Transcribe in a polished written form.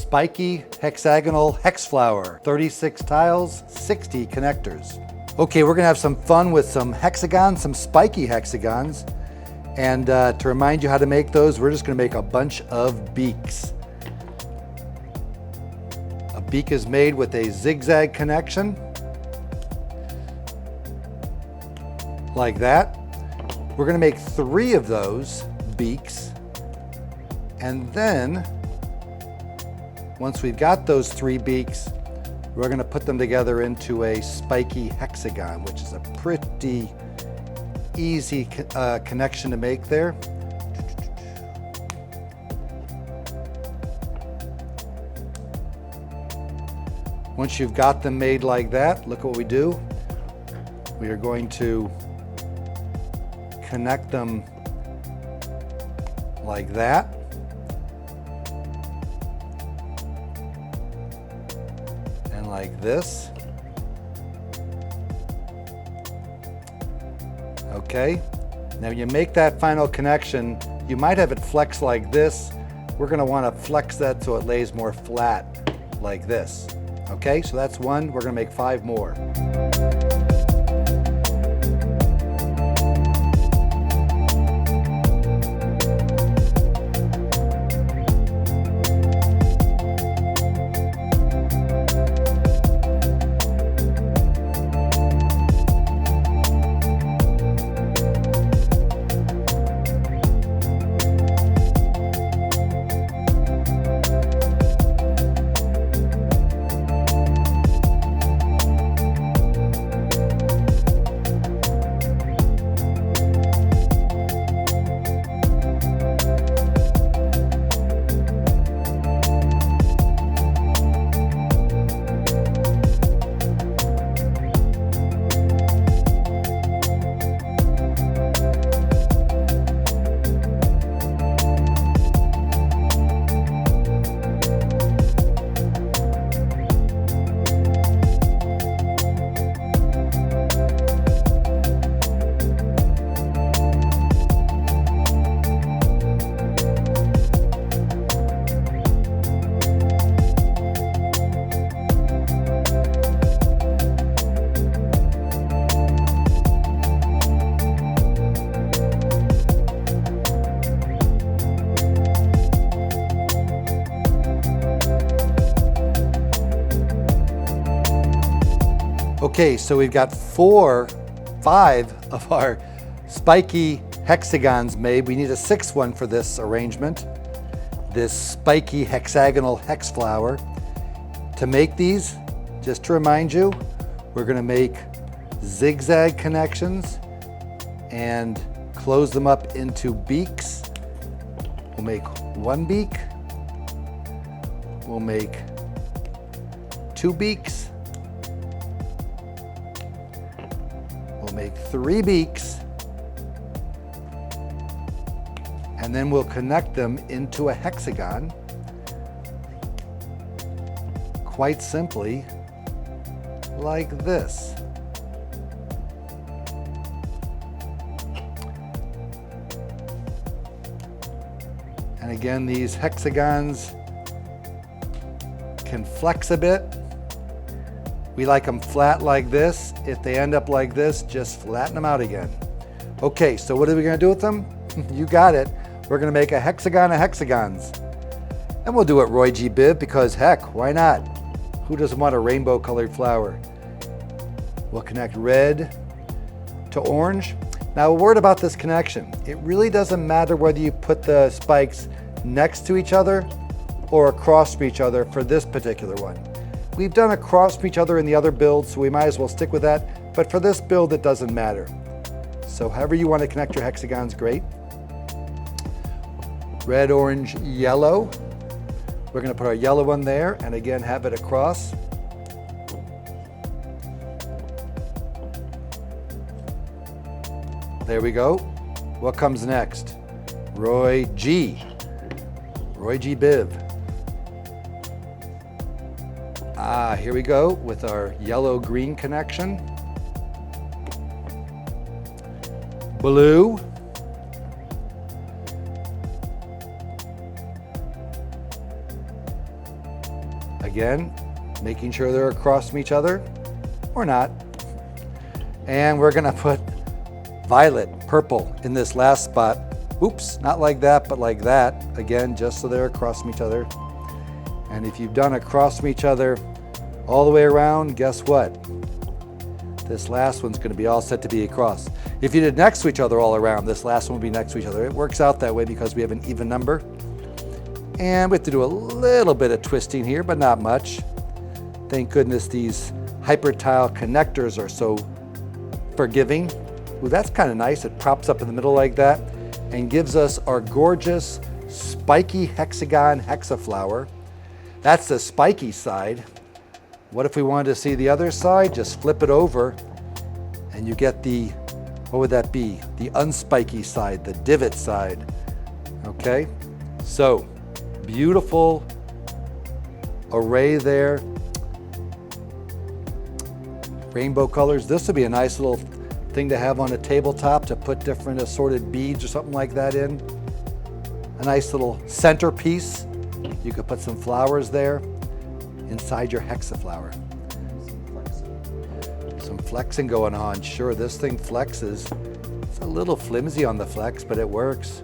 Spiky Hexagonal Hex Flower, 36 tiles, 60 connectors. Okay, we're gonna have some fun with some hexagons, some spiky hexagons. And to remind you how to make those, we're just gonna make a bunch of beaks. A beak is made with a zigzag connection, like that. We're gonna make 3 of those beaks. And then, once we've got those 3 beaks, we're gonna put them together into a spiky hexagon, which is a pretty easy connection to make there. Once you've got them made like that, look what we do. We are going to connect them like that. And like this. Okay, now when you make that final connection, you might have it flex like this. We're gonna wanna flex that so it lays more flat like this. Okay, so that's 1, we're gonna make 5 more. Okay, so we've got 5 of our spiky hexagons made. We need a 6th one for this arrangement, this spiky hexagonal hex flower. To make these, just to remind you, we're gonna make zigzag connections and close them up into beaks. We'll make 1 beak, we'll make 2 beaks, we'll make 3 beaks, and then we'll connect them into a hexagon, quite simply like this. And again, these hexagons can flex a bit. We like them flat like this. If they end up like this, just flatten them out again. Okay, so what are we gonna do with them? You got it. We're gonna make a hexagon of hexagons. And we'll do it Roy G. Biv because heck, why not? Who doesn't want a rainbow colored flower? We'll connect red to orange. Now a word about this connection. It really doesn't matter whether you put the spikes next to each other or across from each other for this particular one. We've done across from each other in the other build, so we might as well stick with that. But for this build, it doesn't matter. So however you want to connect your hexagons, great. Red, orange, yellow. We're going to put our yellow one there and again have it across. There we go. What comes next? Roy G. Roy G. Biv. Here we go with our yellow-green connection. Blue. Again, making sure they're across from each other or not. And we're gonna put violet, purple in this last spot. Oops, not like that, but like that. Again, just so they're across from each other. And if you've done across from each other all the way around, guess what? This last one's gonna be all set to be across. If you did next to each other all around, this last one will be next to each other. It works out that way because we have an even number. And we have to do a little bit of twisting here, but not much. Thank goodness these HyperTile connectors are so forgiving. Ooh, that's kind of nice. It props up in the middle like that and gives us our gorgeous Spiky Hexagon Hex Flower. That's the spiky side. What if we wanted to see the other side? Just flip it over and you get the, what would that be? The unspiky side, the divot side. Okay, so beautiful array there. Rainbow colors. This would be a nice little thing to have on a tabletop to put different assorted beads or something like that in. A nice little centerpiece. You could put some flowers there inside your hexaflower. Some flexing going on. Sure, this thing flexes. It's a little flimsy on the flex, but it works.